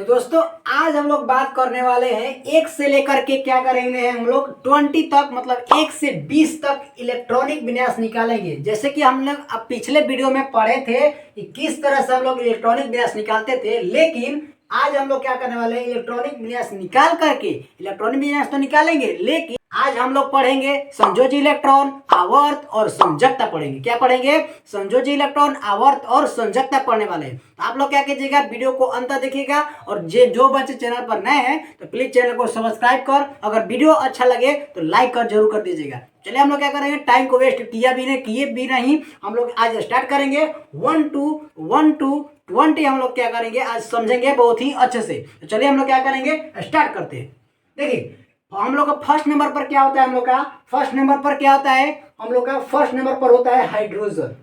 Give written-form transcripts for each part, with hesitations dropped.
दोस्तों आज हम लोग बात करने वाले हैं एक से लेकर के क्या करेंगे हम लोग 20 तक, मतलब 1 से 20 तक इलेक्ट्रॉनिक विन्यास निकालेंगे। जैसे कि हम लोग अब पिछले वीडियो में पढ़े थे कि किस तरह से हम लोग इलेक्ट्रॉनिक विन्यास निकालते थे, लेकिन आज हम लोग क्या करने वाले हैं, इलेक्ट्रॉनिक विन्यास निकाल करके इलेक्ट्रॉनिक विन्यास तो निकालेंगे, लेकिन आज हम लोग पढ़ेंगे संयोजी इलेक्ट्रॉन, आवर्त और संयोजकता पढ़ेंगे। क्या पढ़ेंगे? संयोजी इलेक्ट्रॉन, आवर्त और संयोजकता पढ़ने वाले हैं। आप लोग क्या कीजिएगा, वीडियो को अंत देखिएगा, और जो बच्चे चैनल पर नए हैं तो प्लीज चैनल को सब्सक्राइब कर, अगर वीडियो अच्छा लगे तो लाइक कर जरूर कर दीजिएगा। चलिए हम लोग क्या करेंगे, टाइम को वेस्ट किए भी नहीं, हम लोग आज स्टार्ट करेंगे 1 to 20 हम लोग क्या करेंगे आज समझेंगे बहुत ही अच्छे से। तो चलिए हम लोग क्या करेंगे, स्टार्ट करते हैं। देखिए हम लोग का फर्स्ट नंबर पर क्या होता है, हम लोग का फर्स्ट नंबर पर क्या होता है, हम लोग का फर्स्ट नंबर पर होता है हाइड्रोजन।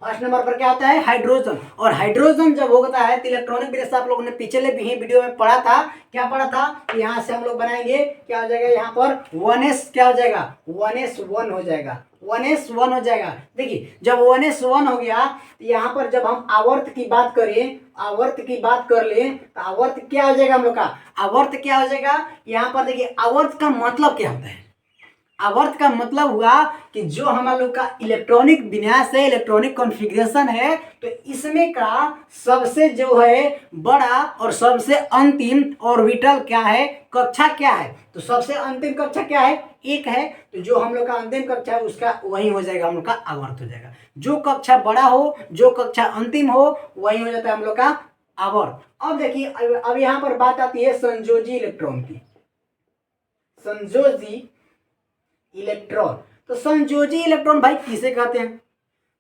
फर्स्ट नंबर पर क्या होता है, हाइड्रोजन। और हाइड्रोजन जब होता है तो इलेक्ट्रॉनिक विन्यास आप लोगों ने पिछले भी वीडियो में पढ़ा था। क्या पढ़ा था? यहाँ से हम लोग बनाएंगे, क्या हो जाएगा, यहाँ पर 1s क्या हो जाएगा, 1s1 हो जाएगा, 1s1 हो जाएगा। देखिए जब 1s1 हो गया तो यहाँ पर जब हम आवर्त की बात करें, आवर्त की बात कर लें तो आवर्त क्या हो जाएगा हम लोग का, आवर्त क्या हो जाएगा। यहाँ पर देखिए आवर्त का मतलब क्या होता है, आवर्त का मतलब हुआ कि जो हमारे लोग का इलेक्ट्रॉनिक विन्यास है, इलेक्ट्रॉनिक कॉन्फ़िगरेशन है, तो इसमें का सबसे जो है बड़ा और सबसे अंतिम ऑर्बिटल क्या है, कक्षा क्या है। तो सबसे अंतिम कक्षा क्या है, एक है। तो जो हम लोग का अंतिम कक्षा है उसका वही हो जाएगा, हम लोग का आवर्त हो जाएगा। जो कक्षा बड़ा हो, जो कक्षा अंतिम हो, वही हो जाता है हम लोग का आवर्त। अब देखिए अब यहाँ पर बात आती है संयोजी इलेक्ट्रॉन की, संयोजी इलेक्ट्रॉन। तो संयोजी इलेक्ट्रॉन भाई किसे कहते हैं?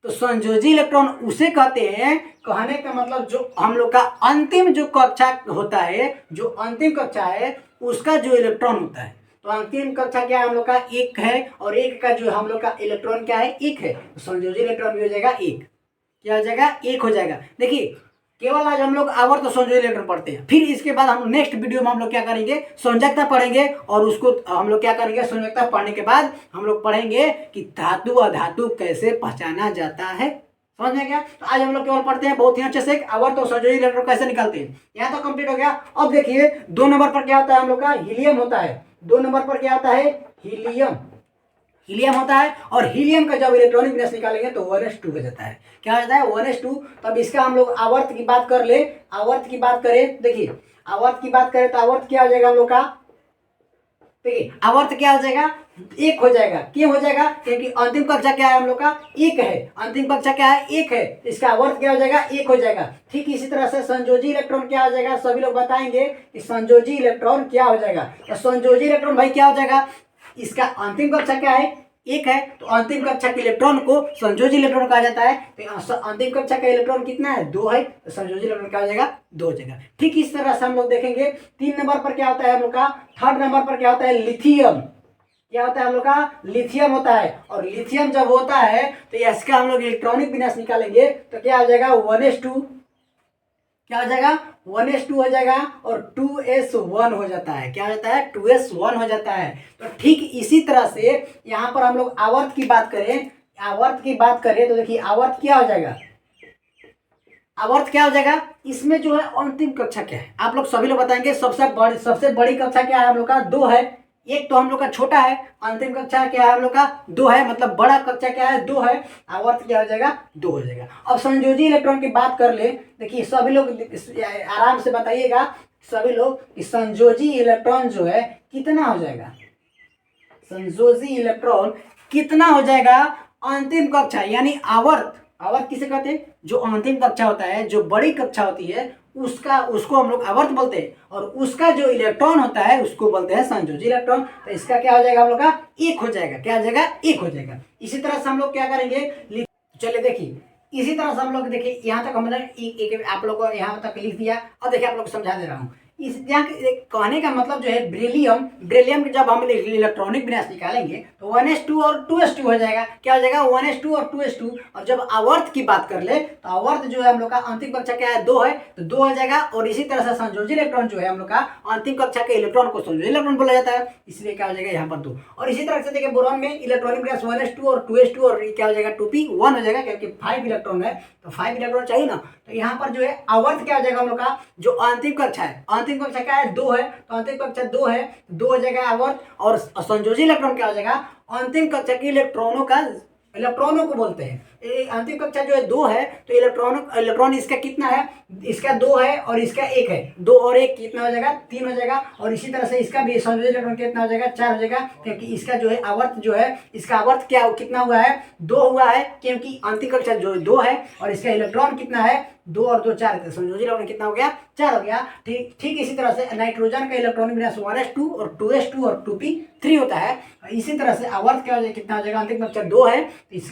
तो संयोजी इलेक्ट्रॉन उसे कहते हैं, कहने का मतलब जो हम लोग का अंतिम जो कक्षा होता है, जो अंतिम कक्षा है उसका जो इलेक्ट्रॉन होता है। तो अंतिम कक्षा क्या है हम लोग का, एक है, और एक का जो हम लोग का इलेक्ट्रॉन क्या है, एक है। तो संयोजी इलेक्ट्रॉन भी हो जाएगा एक, क्या हो जाएगा, एक हो जाएगा। देखिए केवल आज हम लोग आवर्त और संयोजी इलेक्ट्रॉन पढ़ते हैं, फिर इसके बाद हम नेक्स्ट वीडियो में हम लोग क्या करेंगे, संयोजकता पढ़ेंगे, और उसको हम लोग क्या करेंगे, संयोजकता पढ़ने के बाद हम लोग पढ़ेंगे कि धातु अधातु कैसे पहचाना जाता है। समझ में क्या? तो आज हम लोग केवल पढ़ते हैं बहुत ही अच्छे से आवर्त और संयोजी इलेक्ट्रॉन कैसे निकालते हैं। यहाँ तो कंप्लीट हो गया। अब देखिए 2 नंबर पर क्या होता है हम लोग का, हीलियम होता है। 2 नंबर पर क्या होता है, हीलियम, हीलियम होता है। और हीलियम का जब इलेक्ट्रॉनिक विन्यास निकालेंगे तो 1s2 हो जाता है। क्या हो जाता है, 1s2। तब इसका हम लोग आवर्त की बात कर ले, आवर्त की बात करें, देखिए आवर्त की बात करें तो आवर्त क्या हो जाएगा हम लोग का, देखिए आवर्त क्या हो जाएगा, एक हो जाएगा। क्यों हो जाएगा, क्योंकि अंतिम कक्षा क्या है हम लोग का, एक है। अंतिम कक्षा क्या है, एक है, इसका आवर्त क्या हो जाएगा, एक हो जाएगा। ठीक इसी तरह से संयोजी इलेक्ट्रॉन क्या हो जाएगा, सभी लोग बताएंगे कि संयोजी इलेक्ट्रॉन क्या हो जाएगा। तो संयोजी इलेक्ट्रॉन भाई क्या हो जाएगा, इसका अंतिम कक्षा क्या है, एक है, तो अंतिम कक्षा के इलेक्ट्रॉन को संयोजी इलेक्ट्रॉन कहा जाता है। तो अंतिम कक्षा का इलेक्ट्रॉन कितना है, 2 है, तो संयोजी इलेक्ट्रॉन क्या हो जाएगा, 2 हो जाएगा। ठीक इस तरह से हम लोग देखेंगे। 3 नंबर पर क्या होता है हम लोग का, थर्ड नंबर पर क्या होता है, लिथियम। क्या होता है हम लोग का, लिथियम होता है। और लिथियम जब होता है तो इसका हम लोग इलेक्ट्रॉनिक विन्यास निकालेंगे तो क्या हो जाएगा, 1s2, क्या हो जाएगा, 1s2 हो जाएगा, और 2s1 हो जाता है। क्या हो जाता है, 2s1 हो जाता है। तो ठीक इसी तरह से यहाँ पर हम लोग आवर्त की बात करें, आवर्त की बात करें तो देखिए आवर्त क्या हो जाएगा, आवर्त क्या हो जाएगा, इसमें जो है अंतिम कक्षा क्या है, आप लोग सभी लोग बताएंगे। सबसे बड़ी कक्षा क्या है हम लोग का, 2 है। एक तो हम लोग का छोटा है, अंतिम कक्षा क्या है हम लोग का, 2 है, मतलब बड़ा कक्षा क्या है, 2 है। आवर्त क्या हो जाएगा, 2 हो जाएगा। अब संयोजी इलेक्ट्रॉन की बात कर ले, देखिए सभी लोग आराम से बताइएगा, सभी लोग कि संयोजी इलेक्ट्रॉन जो है कितना हो जाएगा, संयोजी इलेक्ट्रॉन कितना हो जाएगा, अंतिम कक्षा यानी आवर्त। आवर्त किसे कहते हैं, जो अंतिम कक्षा होता है, जो बड़ी कक्षा होती है उसको हम लोग आवर्त बोलते हैं, और उसका जो इलेक्ट्रॉन होता है उसको बोलते हैं संयोजी इलेक्ट्रॉन। तो इसका क्या हो जाएगा हम लोग का, एक हो जाएगा। क्या हो जाएगा, एक हो जाएगा। इसी तरह से हम लोग क्या करेंगे, चलिए देखिए इसी तरह से हम लोग देखिए यहाँ तक हमने एक आप लोग को यहाँ तक लिख दिया। अब देखिए आप लोग को समझा दे रहा हूँ। इस यहाँ कहने का मतलब जो है बेरिलियम के जब हम इलेक्ट्रॉनिक विन्यास निकालेंगे तो 1s2 और 2s2 हो जाएगा। क्या हो जाएगा 1s2 और 2s2। और जब आवर्त की बात कर ले तो आवर्त जो है हम लोग का अंतिम कक्षा क्या है 2 है, तो 2 हो जाएगा। और इसी तरह से संयोजी इलेक्ट्रॉन जो है हम लोग का अंतिम कक्षा के इलेक्ट्रॉन को संयोजी इलेक्ट्रॉन बोला जाता है, इसलिए क्या हो जाएगा यहाँ पर 2। और इसी तरह से देखिए बोरॉन में इलेक्ट्रॉनिक विन्यास 1s2 और 2s2 और क्या हो जाएगा 2p 1 हो जाएगा, क्योंकि 5 इलेक्ट्रॉन है तो 5 इलेक्ट्रॉन चाहिए ना। तो यहाँ पर जो है आवर्त क्या हो जाएगा हम लोग का जो अंतिम कक्षा है, अंतिम कक्षा क्या है 2 है, तो अंतिम कक्षा 2 है, 2 हो जाएगा आवर्त। और संयोजी इलेक्ट्रॉन क्या हो जाएगा अंतिम कक्षा के इलेक्ट्रॉनों को बोलते हैं। अंतिम कक्षा जो है 2 है, तो इलेक्ट्रॉन इसका कितना है, इसका 2 है और इसका 1 है, 2 और 1 कितना हो जाएगा 3 हो जाएगा। और इसी तरह से इसका भी संयोजी इलेक्ट्रॉन कितना हो जाएगा 4 हो जाएगा, क्योंकि इसका जो है आवर्त जो है इसका आवर्त क्या कितना हुआ है 2 हुआ है, क्योंकि अंतिम कक्षा जो 2 है और इसका इलेक्ट्रॉन कितना है 2 और 2 4 है, संयोजी इलेक्ट्रॉन कितना हो गया 4 हो गया। ठीक इसी तरह से नाइट्रोजन का इलेक्ट्रॉनिक विन्यास 1s2 और 2s2 और 2p3 होता है। इसी तरह से आवर्त क्या हो जाएगा कितना हो जाएगा अंतिम कक्षा 2 है,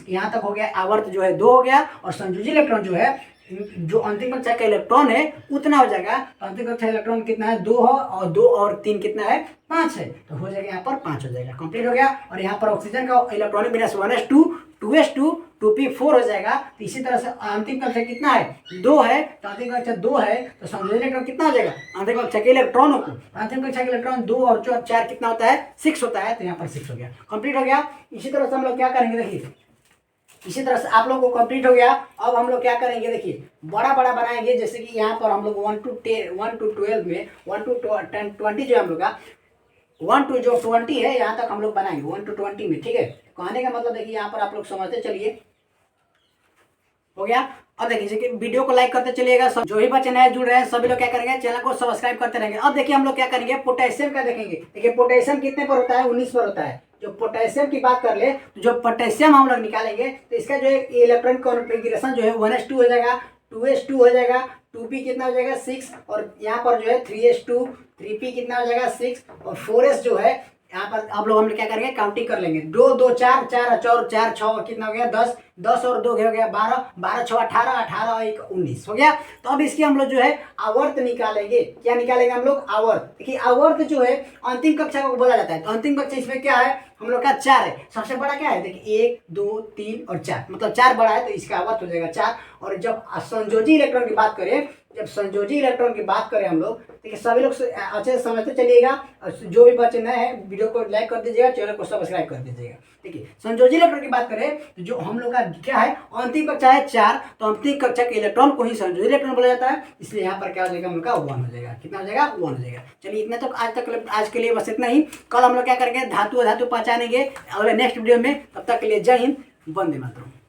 यहाँ तक हो गया आवर्त जो है 2 हो गया। और संयोजी इलेक्ट्रॉन जो है जो अंतिम कक्षा का इलेक्ट्रॉन है उतना हो जाएगा, तो अंतिम कक्षा इलेक्ट्रॉन कितना है 2 हो और 2 और 3 कितना है 5 है, तो हो जाएगा यहाँ पर 5 हो जाएगा, कंप्लीट हो गया। और यहाँ पर ऑक्सीजन का इलेक्ट्रॉनिक विन्यास 1s2 2s2 2p4 हो जाएगा। तो इसी तरह से अंतिम कक्षा कितना है 2 है, तो अंतिम कक्षा 2 है, तो संयोजी इलेक्ट्रॉन कितना हो जाएगा अंतिम कक्षा के इलेक्ट्रॉनों को, अंतिम कक्षा के इलेक्ट्रॉन 2 और 4 कितना होता है 6 होता है, तो यहाँ पर 6 हो गया, कंप्लीट हो गया। इसी तरह से हम लोग क्या करेंगे देखिए, इसी तरह से आप लोगों को कंप्लीट हो गया। अब हम लोग क्या करेंगे देखिए बड़ा बड़ा बनाएंगे, जैसे कि यहाँ पर हम लोग 1 to 12 में 1 to 20 जो है हम लोग का 1 to जो 20 है यहाँ तक हम लोग बनाएंगे 1 to 20 में, ठीक है। कहने का मतलब देखिए यहाँ पर आप लोग समझते चलिए, हो गया। अब देखिए जैसे कि वीडियो को लाइक करते चलिएगा, जो भी बच्चे नए जुड़ रहे हैं सभी लोग क्या करेंगे चैनल को सब्सक्राइब करते रहेंगे। अब देखिए हम लोग क्या करेंगे पोटेशियम का देखेंगे। देखिए पोटेशियम कितने पर होता है 19 पर होता है। जो पोटेशियम की बात कर ले तो जो पोटेशियम हम लोग निकालेंगे तो इसका जो है इलेक्ट्रॉन कॉन्फ़िगरेशन जो है 1s2 हो जाएगा, 2s2 हो जाएगा, 2p कितना हो जाएगा 6, और यहाँ पर जो है 3s2 3p कितना हो जाएगा 6, और 4s जो है यहाँ पर आप लोग हम क्या करेंगे काउंटिंग कर लेंगे 2 2 4 4 4 4 6 कितना हो गया 10 10 और 2 हो गया 12 12 6 18 18 और 1 19 हो गया। तो अब इसकी हम लोग जो है आवर्त निकालेंगे। क्या निकालेंगे हम लोग आवर्त। देखिए आवर्त जो है अंतिम कक्षा को बोला जाता है, तो अंतिम कक्षा इसमें क्या है हम लोग का 4 है। सबसे बड़ा क्या है देखिए 1 2 3 और 4, मतलब 4 बड़ा है तो इसका आवर्त हो जाएगा 4। और जब संयोजी इलेक्ट्रॉन की बात करें, जब संयोजी इलेक्ट्रॉन की बात करें हम लोग, देखिए सभी लोग अच्छे से समझते चलिएगा। और जो भी बच्चे नए हैं वीडियो को लाइक कर दीजिएगा, चैनल को सब्सक्राइब कर दीजिएगा। देखिए संयोजी इलेक्ट्रॉन की बात करें तो जो हम लोग का क्या है अंतिम कक्षा है 4, तो अंतिम कक्षा के इलेक्ट्रॉन को ही संयोजी इलेक्ट्रॉन बोला जाता है, इसलिए यहाँ पर क्या हो जाएगा हम लोग का 1 हो जाएगा। कितना हो जाएगा 1 हो जाएगा। चलिए इतना तो आज के लिए बस इतना ही। कल हम लोग क्या करेंगे धातु अधातु पहचानेंगे अगले नेक्स्ट वीडियो में। तब तक के लिए जय हिंद, वंदे मातरम।